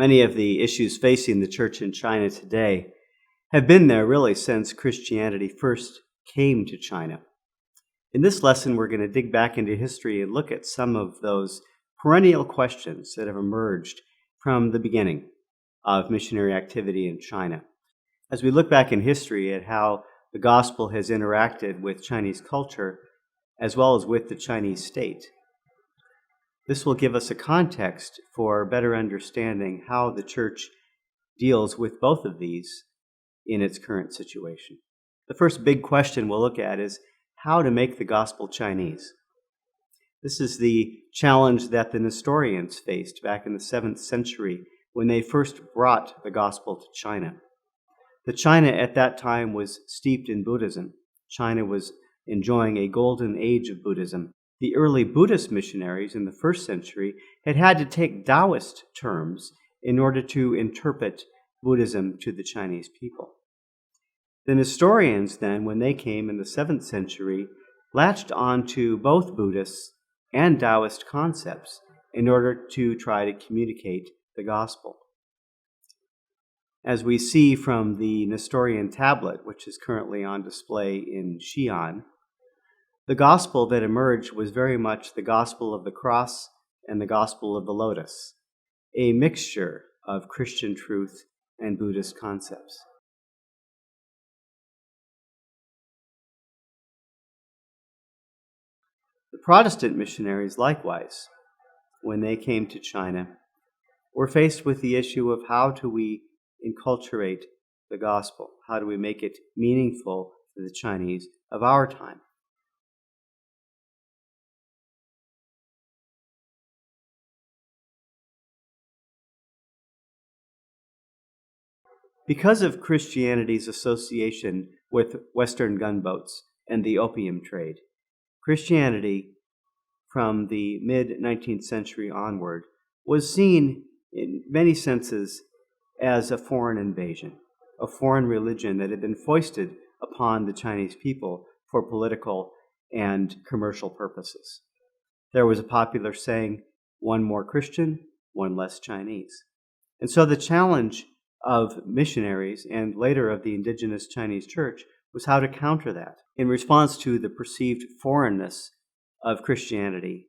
Many of the issues facing the church in China today have been there really since Christianity first came to China. In this lesson, we're going to dig back into history and look at some of those perennial questions that have emerged from the beginning of missionary activity in China. As we look back in history at how the gospel has interacted with Chinese culture as well as with the Chinese state, this will give us a context for better understanding how the church deals with both of these in its current situation. The first big question we'll look at is how to make the gospel Chinese. This is the challenge that the Nestorians faced back in the 7th century when they first brought the gospel to China. The China at that time was steeped in Buddhism. China was enjoying a golden age of Buddhism. The early Buddhist missionaries in the 1st century had to take Taoist terms in order to interpret Buddhism to the Chinese people. The Nestorians then, when they came in the 7th century, latched on to both Buddhist and Taoist concepts in order to try to communicate the gospel. As we see from the Nestorian tablet, which is currently on display in Xi'an, the gospel that emerged was very much the gospel of the cross and the gospel of the lotus, a mixture of Christian truth and Buddhist concepts. The Protestant missionaries, likewise, when they came to China, were faced with the issue of how do we enculturate the gospel? How do we make it meaningful to the Chinese of our time? Because of Christianity's association with Western gunboats and the opium trade, Christianity, from the mid-19th century onward, was seen in many senses as a foreign invasion, a foreign religion that had been foisted upon the Chinese people for political and commercial purposes. There was a popular saying, one more Christian, one less Chinese. And so the challenge of missionaries and later of the indigenous Chinese church was how to counter that. In response to the perceived foreignness of Christianity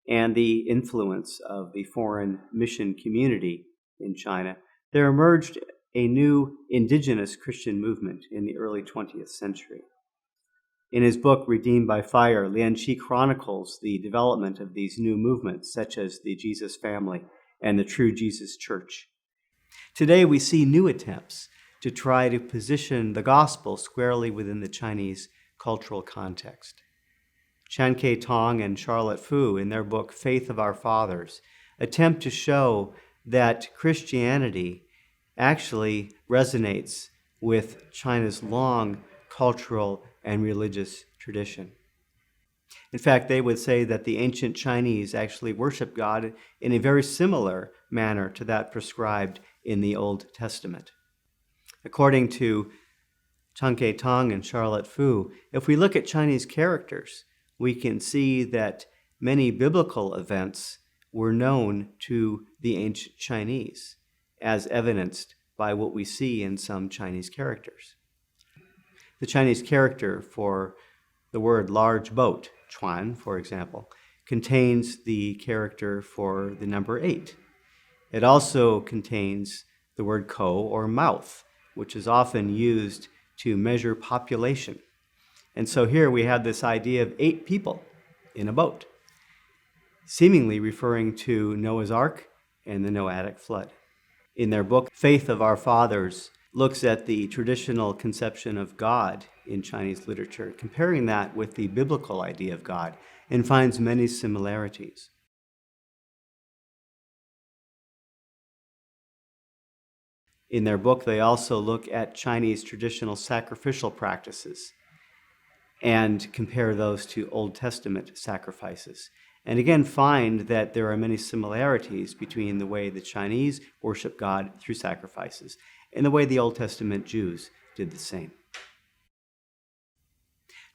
and the influence of the foreign mission community in China, there emerged a new indigenous Christian movement in the early 20th century. In his book, Redeemed by Fire, Lian Qi chronicles the development of these new movements, such as the Jesus Family and the True Jesus Church. Today, we see new attempts to try to position the gospel squarely within the Chinese cultural context. Chan Kei Tong and Charlotte Fu, in their book Faith of Our Fathers, attempt to show that Christianity actually resonates with China's long cultural and religious tradition. In fact, they would say that the ancient Chinese actually worship God in a very similar manner to that prescribed in the Old Testament. According to Chan Kei Tong and Charlotte Fu, if we look at Chinese characters, we can see that many biblical events were known to the ancient Chinese, as evidenced by what we see in some Chinese characters. The Chinese character for the word large boat, chuan, for example, contains the character for the number 8. It also contains the word ko, or mouth, which is often used to measure population. And so here we have this idea of 8 people in a boat, seemingly referring to Noah's Ark and the Noahic flood. In their book, Faith of Our Fathers looks at the traditional conception of God in Chinese literature, comparing that with the biblical idea of God, and finds many similarities. In their book, they also look at Chinese traditional sacrificial practices and compare those to Old Testament sacrifices. And again, find that there are many similarities between the way the Chinese worship God through sacrifices and the way the Old Testament Jews did the same.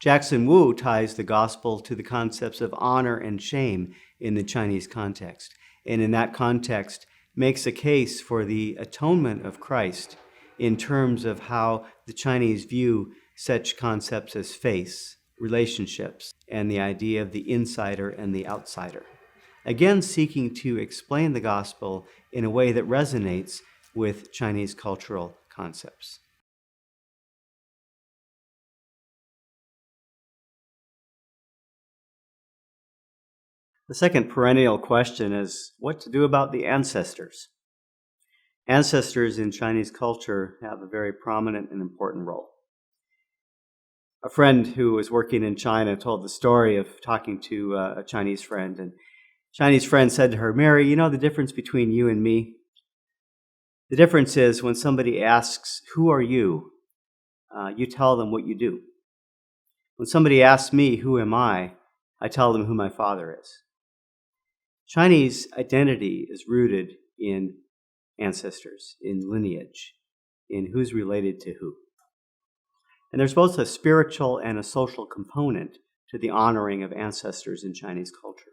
Jackson Wu ties the gospel to the concepts of honor and shame in the Chinese context. And in that context, makes a case for the atonement of Christ in terms of how the Chinese view such concepts as face, relationships, and the idea of the insider and the outsider. Again, seeking to explain the gospel in a way that resonates with Chinese cultural concepts. The second perennial question is what to do about the ancestors. Ancestors in Chinese culture have a very prominent and important role. A friend who was working in China told the story of talking to a Chinese friend, and Chinese friend said to her, "Mary, you know the difference between you and me? The difference is when somebody asks, 'Who are you?' You tell them what you do. When somebody asks me, 'Who am I?' I tell them who my father is." Chinese identity is rooted in ancestors, in lineage, in who's related to who. And there's both a spiritual and a social component to the honoring of ancestors in Chinese culture.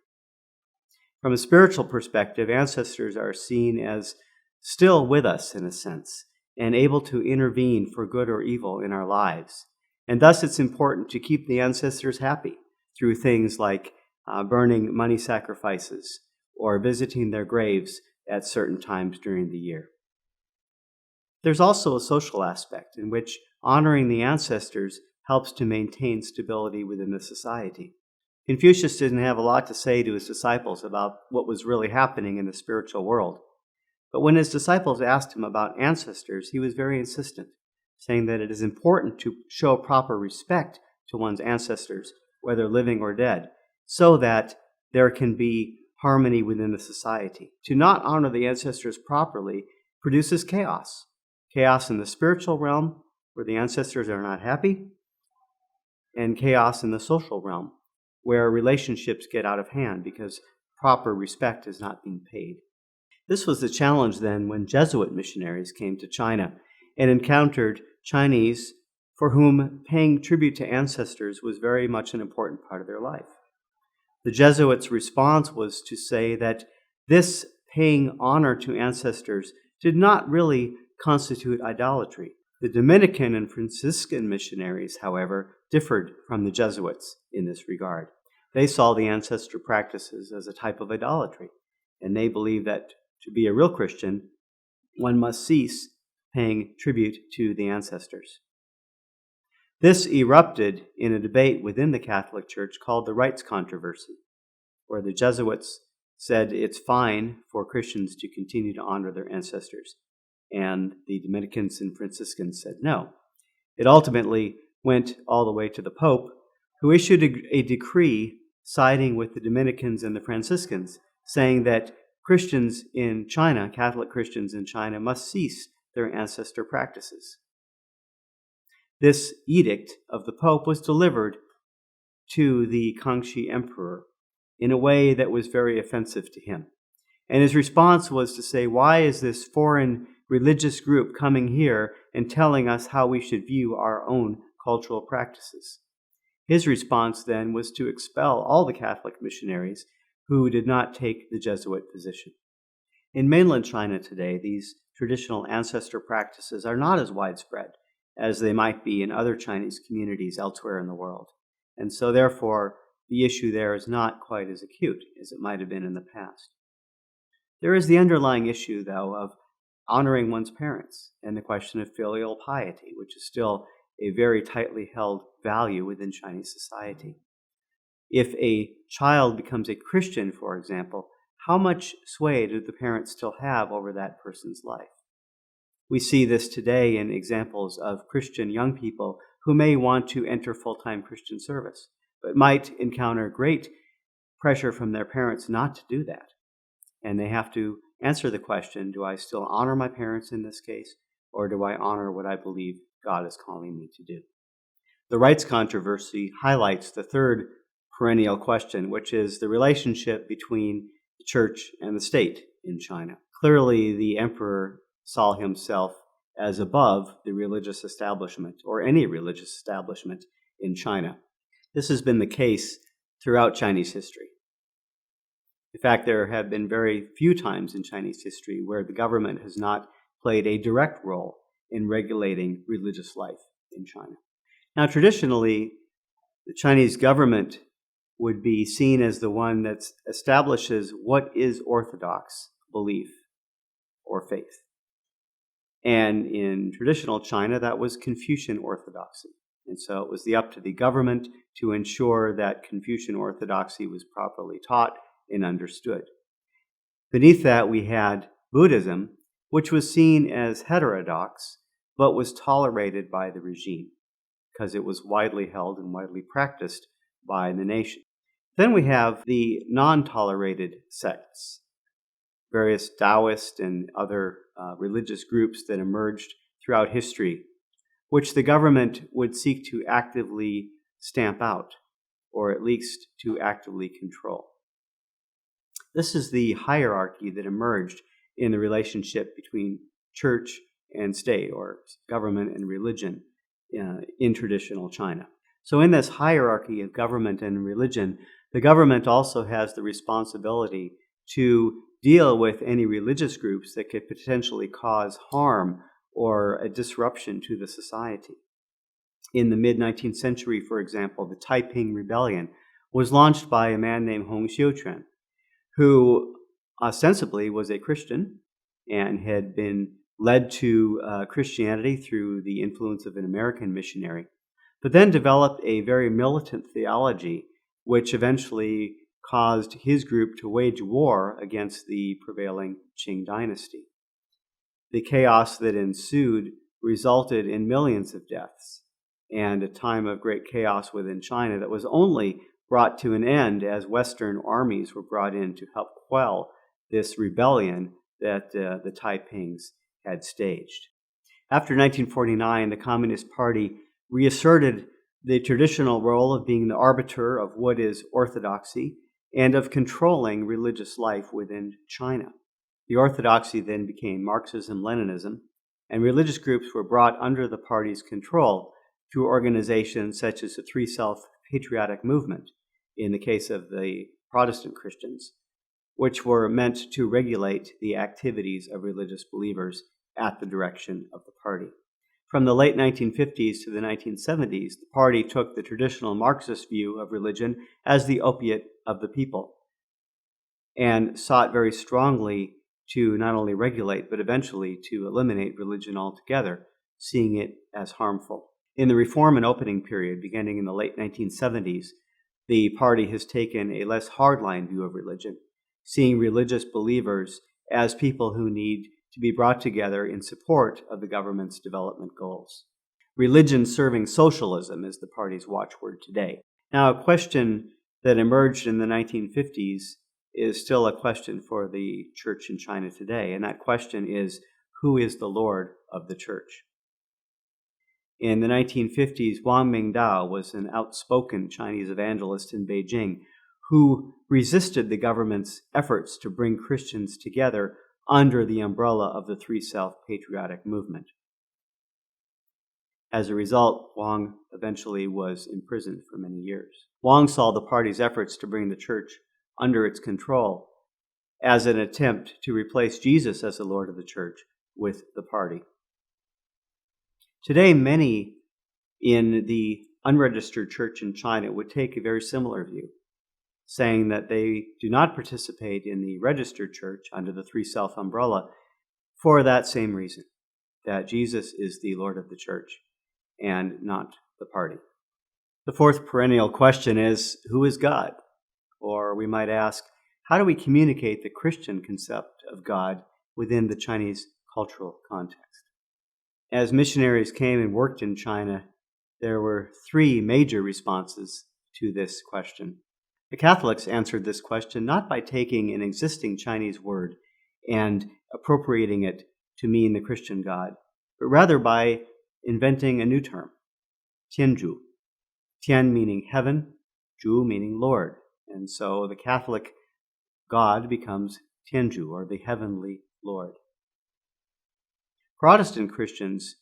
From a spiritual perspective, ancestors are seen as still with us in a sense, and able to intervene for good or evil in our lives. And thus it's important to keep the ancestors happy through things like burning money sacrifices or visiting their graves at certain times during the year. There's also a social aspect in which honoring the ancestors helps to maintain stability within the society. Confucius didn't have a lot to say to his disciples about what was really happening in the spiritual world. But when his disciples asked him about ancestors, he was very insistent, saying that it is important to show proper respect to one's ancestors, whether living or dead, so that there can be harmony within the society. To not honor the ancestors properly produces chaos. Chaos in the spiritual realm, where the ancestors are not happy, and chaos in the social realm, where relationships get out of hand because proper respect is not being paid. This was the challenge then when Jesuit missionaries came to China and encountered Chinese for whom paying tribute to ancestors was very much an important part of their life. The Jesuits' response was to say that this paying honor to ancestors did not really constitute idolatry. The Dominican and Franciscan missionaries, however, differed from the Jesuits in this regard. They saw the ancestor practices as a type of idolatry, and they believed that to be a real Christian, one must cease paying tribute to the ancestors. This erupted in a debate within the Catholic Church called the Rites Controversy, where the Jesuits said it's fine for Christians to continue to honor their ancestors, and the Dominicans and Franciscans said no. It ultimately went all the way to the Pope, who issued a decree siding with the Dominicans and the Franciscans, saying that Christians in China, Catholic Christians in China, must cease their ancestor practices. This edict of the Pope was delivered to the Kangxi Emperor in a way that was very offensive to him. And his response was to say, why is this foreign religious group coming here and telling us how we should view our own cultural practices? His response then was to expel all the Catholic missionaries who did not take the Jesuit position. In mainland China today, these traditional ancestor practices are not as widespread as they might be in other Chinese communities elsewhere in the world. And so therefore, the issue there is not quite as acute as it might have been in the past. There is the underlying issue, though, of honoring one's parents and the question of filial piety, which is still a very tightly held value within Chinese society. If a child becomes a Christian, for example, how much sway do the parents still have over that person's life? We see this today in examples of Christian young people who may want to enter full-time Christian service, but might encounter great pressure from their parents not to do that. And they have to answer the question, do I still honor my parents in this case, or do I honor what I believe God is calling me to do? The Rites Controversy highlights the third perennial question, which is the relationship between the church and the state in China. Clearly, the emperor saw himself as above the religious establishment, or any religious establishment in China. This has been the case throughout Chinese history. In fact, there have been very few times in Chinese history where the government has not played a direct role in regulating religious life in China. Now, traditionally, the Chinese government would be seen as the one that establishes what is orthodox belief or faith. And in traditional China, that was Confucian orthodoxy. And so it was up to the government to ensure that Confucian orthodoxy was properly taught and understood. Beneath that, we had Buddhism, which was seen as heterodox, but was tolerated by the regime because it was widely held and widely practiced by the nation. Then we have the non-tolerated sects, various Taoist and other religious groups that emerged throughout history, which the government would seek to actively stamp out, or at least to actively control. This is the hierarchy that emerged in the relationship between church and state, or government and religion, in traditional China. So in this hierarchy of government and religion, the government also has the responsibility to deal with any religious groups that could potentially cause harm or a disruption to the society. In the mid-19th century, for example, the Taiping Rebellion was launched by a man named Hong Xiuquan, who ostensibly was a Christian and had been led to Christianity through the influence of an American missionary, but then developed a very militant theology, which eventually caused his group to wage war against the prevailing Qing dynasty. The chaos that ensued resulted in millions of deaths and a time of great chaos within China that was only brought to an end as Western armies were brought in to help quell this rebellion that the Taipings had staged. After 1949, the Communist Party reasserted the traditional role of being the arbiter of what is orthodoxy and of controlling religious life within China. The orthodoxy then became Marxism-Leninism, and religious groups were brought under the party's control through organizations such as the Three Self-Patriotic Movement, in the case of the Protestant Christians, which were meant to regulate the activities of religious believers at the direction of the party. From the late 1950s to the 1970s, the party took the traditional Marxist view of religion as the opiate of the people and sought very strongly to not only regulate, but eventually to eliminate religion altogether, seeing it as harmful. In the reform and opening period, beginning in the late 1970s, the party has taken a less hardline view of religion, seeing religious believers as people who need to be brought together in support of the government's development goals. Religion serving socialism is the party's watchword today. Now, a question that emerged in the 1950s is still a question for the church in China today, and that question is, who is the Lord of the church? In the 1950s, Wang Mingdao was an outspoken Chinese evangelist in Beijing who resisted the government's efforts to bring Christians together under the umbrella of the Three Self-Patriotic Movement. As a result, Wang eventually was imprisoned for many years. Wang saw the party's efforts to bring the church under its control as an attempt to replace Jesus as the Lord of the church with the party. Today, many in the unregistered church in China would take a very similar view, saying that they do not participate in the registered church under the Three Self umbrella for that same reason, that Jesus is the Lord of the church and not the party. The fourth perennial question is, who is God? Or we might ask, how do we communicate the Christian concept of God within the Chinese cultural context? As missionaries came and worked in China, there were three major responses to this question. The Catholics answered this question not by taking an existing Chinese word and appropriating it to mean the Christian God, but rather by inventing a new term, Tianzhu. Tian meaning heaven, Zhu meaning Lord. And so the Catholic God becomes Tianzhu, or the heavenly Lord. Protestant Christians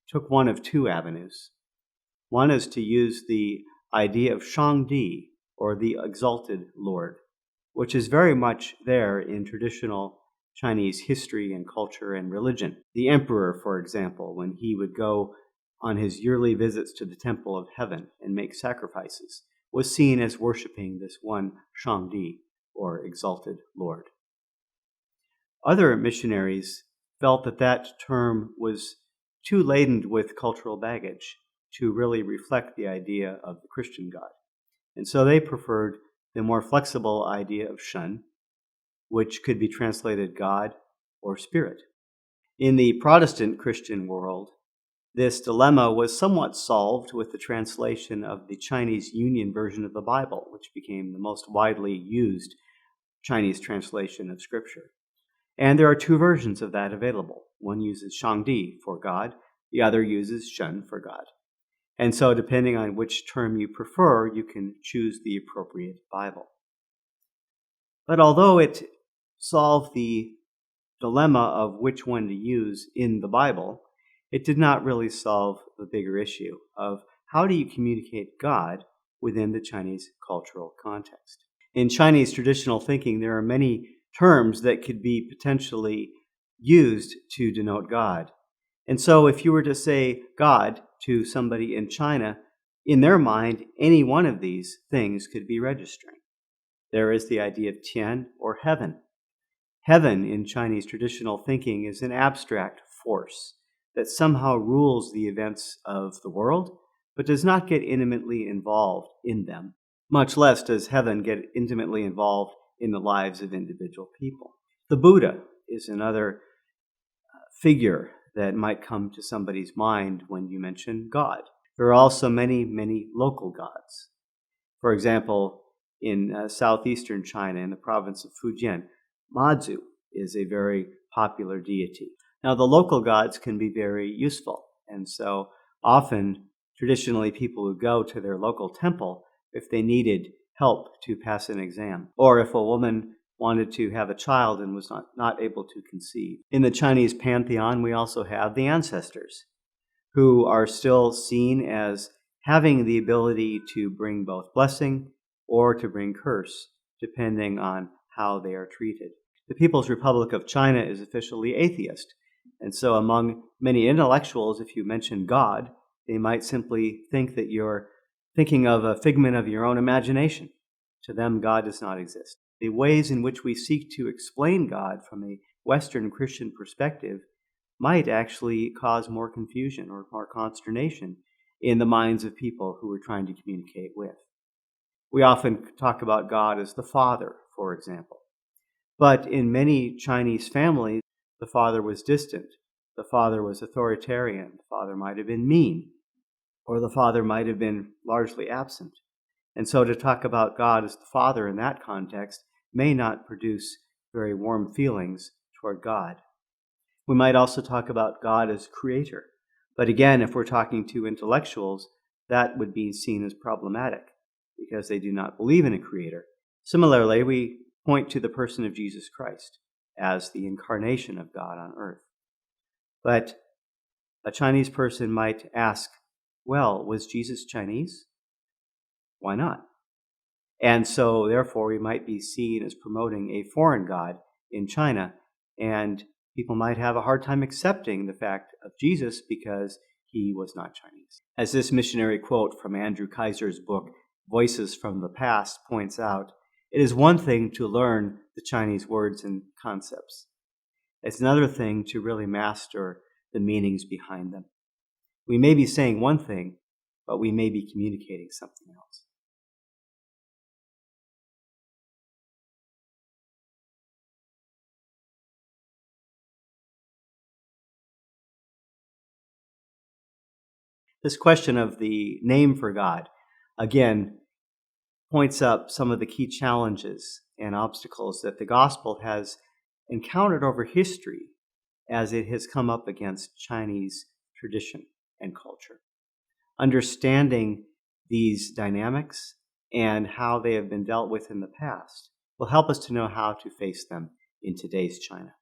took one of two avenues. One is to use the idea of Shangdi, or the exalted Lord. which is very much there in traditional Chinese history and culture and religion. The emperor, for example, when he would go on his yearly visits to the Temple of Heaven and make sacrifices, was seen as worshiping this one Shangdi, or exalted Lord. Other missionaries felt that that term was too laden with cultural baggage to really reflect the idea of the Christian God. And so they preferred the more flexible idea of Shen, which could be translated God or Spirit. In the Protestant Christian world, this dilemma was somewhat solved with the translation of the Chinese Union version of the Bible, which became the most widely used Chinese translation of Scripture. And there are two versions of that available. One uses Shangdi for God, the other uses Shen for God. And so depending on which term you prefer, you can choose the appropriate Bible. But although it solved the dilemma of which one to use in the Bible, it did not really solve the bigger issue of how do you communicate God within the Chinese cultural context. In Chinese traditional thinking, there are many terms that could be potentially used to denote God. And so if you were to say God to somebody in China, in their mind, any one of these things could be registering. There is the idea of Tian, or heaven. Heaven in Chinese traditional thinking is an abstract force that somehow rules the events of the world, but does not get intimately involved in them. Much less does heaven get intimately involved in the lives of individual people. The Buddha is another figure that might come to somebody's mind when you mention God. There are also many, many local gods. For example, in southeastern China, in the province of Fujian, Mazu is a very popular deity. Now, the local gods can be very useful, and so often, traditionally, people would go to their local temple if they needed help to pass an exam, or if a woman wanted to have a child and was not able to conceive. In the Chinese pantheon, we also have the ancestors, who are still seen as having the ability to bring both blessing or to bring curse, depending on how they are treated. The People's Republic of China is officially atheist, and so among many intellectuals, if you mention God, they might simply think that you're thinking of a figment of your own imagination. To them, God does not exist. The ways in which we seek to explain God from a Western Christian perspective might actually cause more confusion or more consternation in the minds of people who we're trying to communicate with. We often talk about God as the Father, for example. But in many Chinese families, the father was distant. The father was authoritarian. The father might have been mean, or the father might have been largely absent. And so to talk about God as the Father in that context may not produce very warm feelings toward God. We might also talk about God as creator. But again, if we're talking to intellectuals, that would be seen as problematic because they do not believe in a creator. Similarly, we point to the person of Jesus Christ as the incarnation of God on earth. But a Chinese person might ask, well, was Jesus Chinese? Why not? And so, therefore, we might be seen as promoting a foreign god in China, and people might have a hard time accepting the fact of Jesus because he was not Chinese. As this missionary quote from Andrew Kaiser's book, Voices from the Past, points out, it is one thing to learn the Chinese words and concepts. It's another thing to really master the meanings behind them. We may be saying one thing, but we may be communicating something else. This question of the name for God, again, points up some of the key challenges and obstacles that the gospel has encountered over history as it has come up against Chinese tradition and culture. Understanding these dynamics and how they have been dealt with in the past will help us to know how to face them in today's China.